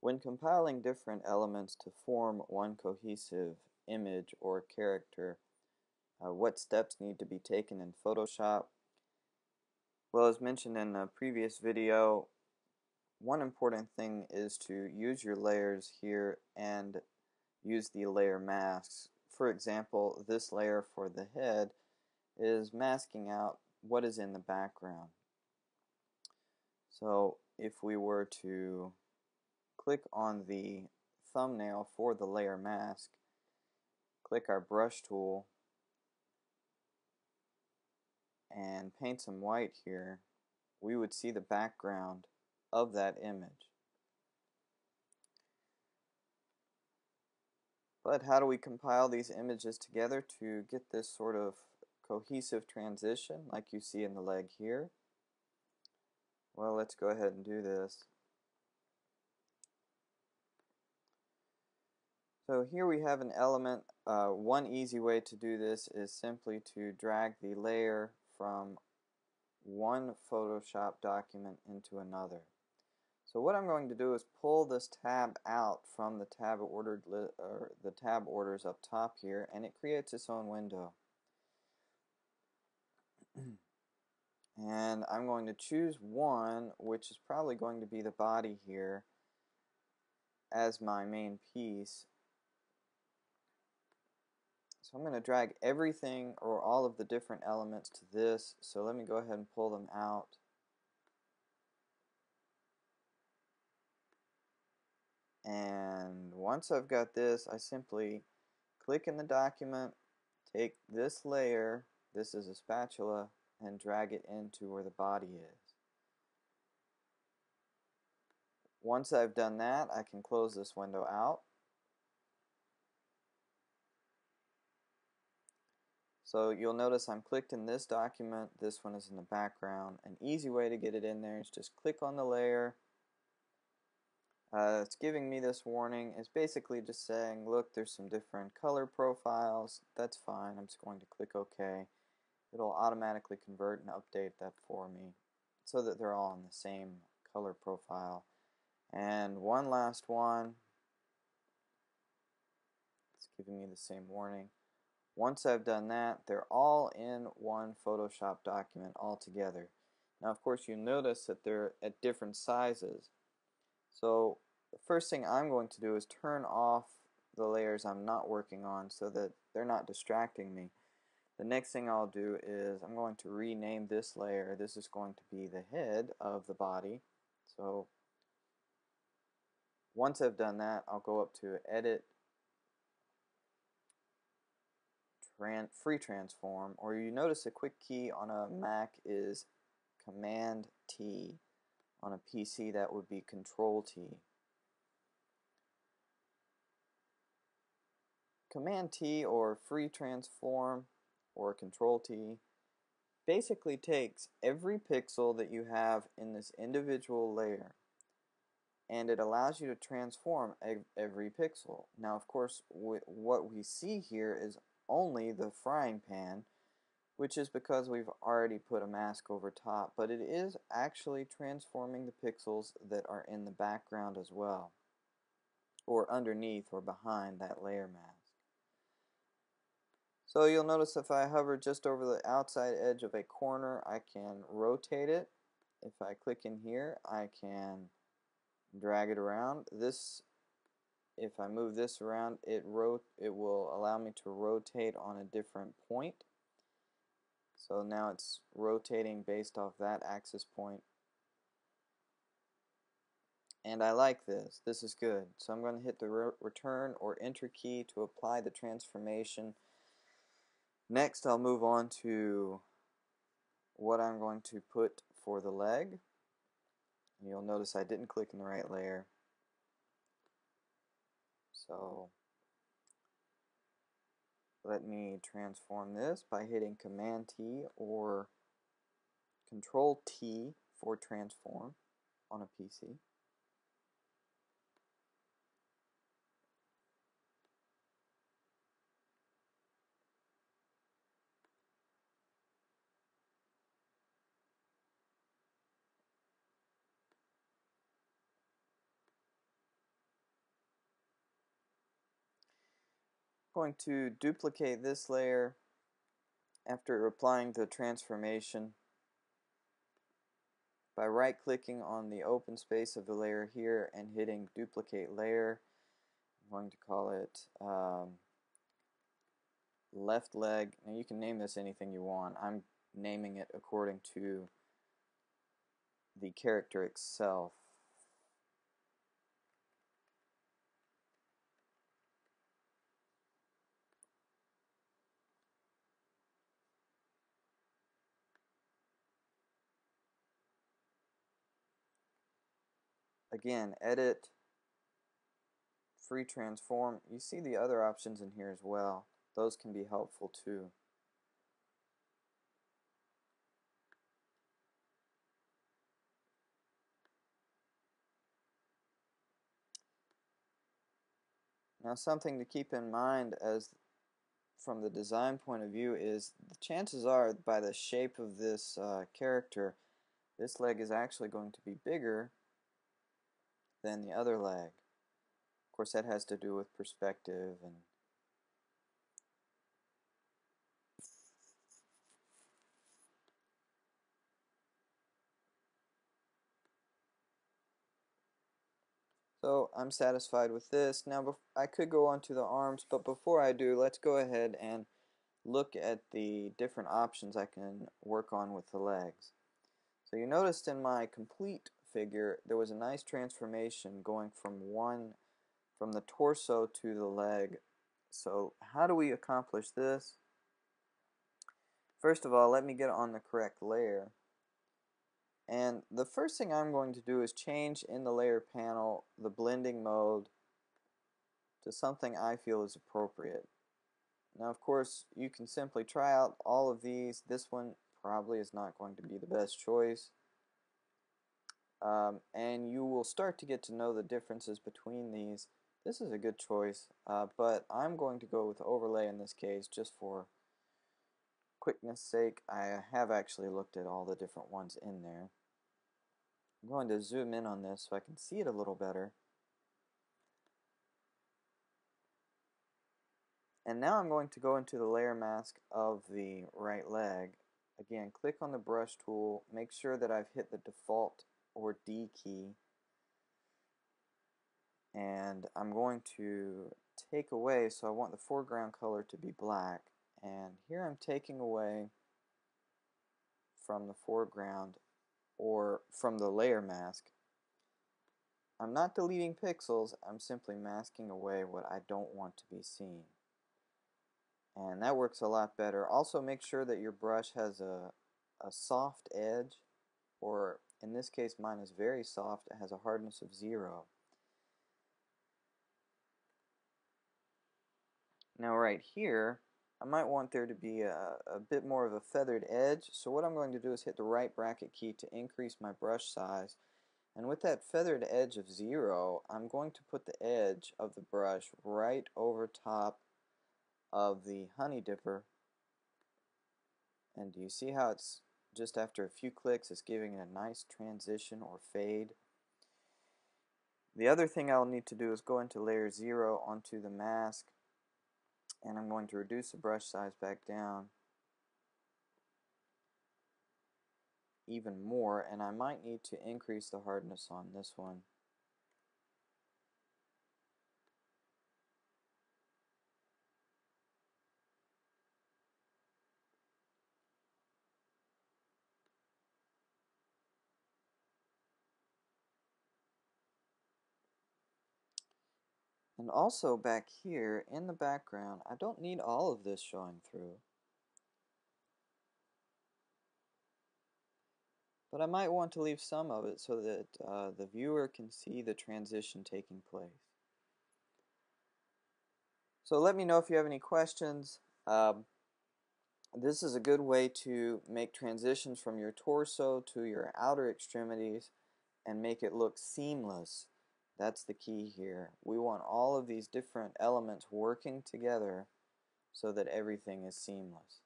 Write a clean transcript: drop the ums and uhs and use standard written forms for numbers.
When compiling different elements to form one cohesive image or character, what steps need to be taken in Photoshop? Well, as mentioned in a previous video, one important thing is to use your layers here and use the layer masks. For example, this layer for the head is masking out what is in the background. So if we were to click on the thumbnail for the layer mask, click our brush tool and paint some white here, we would see the background of that image. But how do we compile these images together to get this sort of cohesive transition like you see in the leg here? Well, let's go ahead and do this. So here we have an element. One easy way to do this is simply to drag the layer from one Photoshop document into another. So what I'm going to do is pull this tab out from the tab orders up top here, and it creates its own window. And I'm going to choose one, which is probably going to be the body here, as my main piece. So I'm going to drag everything or all of the different elements to this. So let me go ahead and pull them out. And once I've got this, I simply click in the document, take this layer, this is a spatula, and drag it into where the body is. Once I've done that, I can close this window out. So you'll notice I'm clicked in this document, this one is in the background. An easy way to get it in there is just click on the layer. It's giving me this warning. It's basically just saying, look, there's some different color profiles. That's fine. I'm just going to click OK. It'll automatically convert and update that for me so that they're all in the same color profile. And one last one. It's giving me the same warning. Once I've done that, they're all in one Photoshop document all together. Now, of course, you notice that they're at different sizes. So the first thing I'm going to do is turn off the layers I'm not working on so that they're not distracting me. The next thing I'll do is I'm going to rename this layer. This is going to be the head of the body. So once I've done that, I'll go up to Edit, Free Transform, or you notice a quick key on a Mac is Command T. On a PC that would be Control T. Command T or Free Transform or Control T basically takes every pixel that you have in this individual layer and it allows you to transform every pixel. Now, of course, what we see here is only the frying pan, which is because we've already put a mask over top, but it is actually transforming the pixels that are in the background as well, or underneath or behind that layer mask. So you'll notice if I hover just over the outside edge of a corner, I can rotate it. If I click in here, I can drag it around. If I move this around, it will allow me to rotate on a different point. So now it's rotating based off that axis point. And I like this. This is good. So I'm going to hit the return or enter key to apply the transformation. Next, I'll move on to what I'm going to put for the leg. And you'll notice I didn't click in the right layer. So let me transform this by hitting Command T or Control T for transform on a PC. going to duplicate this layer after applying the transformation by right-clicking on the open space of the layer here and hitting duplicate layer. I'm going to call it left leg. Now you can name this anything you want. I'm naming it according to the character itself. Again, edit, free transform. You see the other options in here as well. Those can be helpful too. Now something to keep in mind as from the design point of view is the chances are by the shape of this character, this leg is actually going to be bigger than the other leg. Of course that has to do with perspective and so I'm satisfied with this. Now I could go on to the arms, but before I do, let's go ahead and look at the different options I can work on with the legs. So you noticed in my complete figure there was a nice transformation going from the torso to the leg. So how do we accomplish this? First of all, let me get on the correct layer. And the first thing I'm going to do is change in the layer panel the blending mode to something I feel is appropriate. Now of course you can simply try out all of these. This one probably is not going to be the best choice. And you will start to get to know the differences between these. This is a good choice, but I'm going to go with overlay in this case just for quickness sake. I have actually looked at all the different ones in there. I'm going to zoom in on this so I can see it a little better. And now I'm going to go into the layer mask of the right leg. Again, click on the brush tool, make sure that I've hit the default or D key, and I'm going to take away, so I want the foreground color to be black, and here I'm taking away from the foreground or from the layer mask. I'm not deleting pixels, I'm simply masking away what I don't want to be seen. And that works a lot better. Also make sure that your brush has a soft edge, or in this case mine is very soft, it has a hardness of 0. Now right here I might want there to be a bit more of a feathered edge, so what I'm going to do is hit the right bracket key to increase my brush size, and with that feathered edge of 0 I'm going to put the edge of the brush right over top of the honey dipper. And do you see how it's just after a few clicks it's giving it a nice transition or fade? The other thing I'll need to do is go into layer 0 onto the mask, and I'm going to reduce the brush size back down even more, and I might need to increase the hardness on this one. And also back here in the background, I don't need all of this showing through, but I might want to leave some of it so that the viewer can see the transition taking place. So let me know if you have any questions. This is a good way to make transitions from your torso to your outer extremities and make it look seamless. That's the key here. We want all of these different elements working together so that everything is seamless.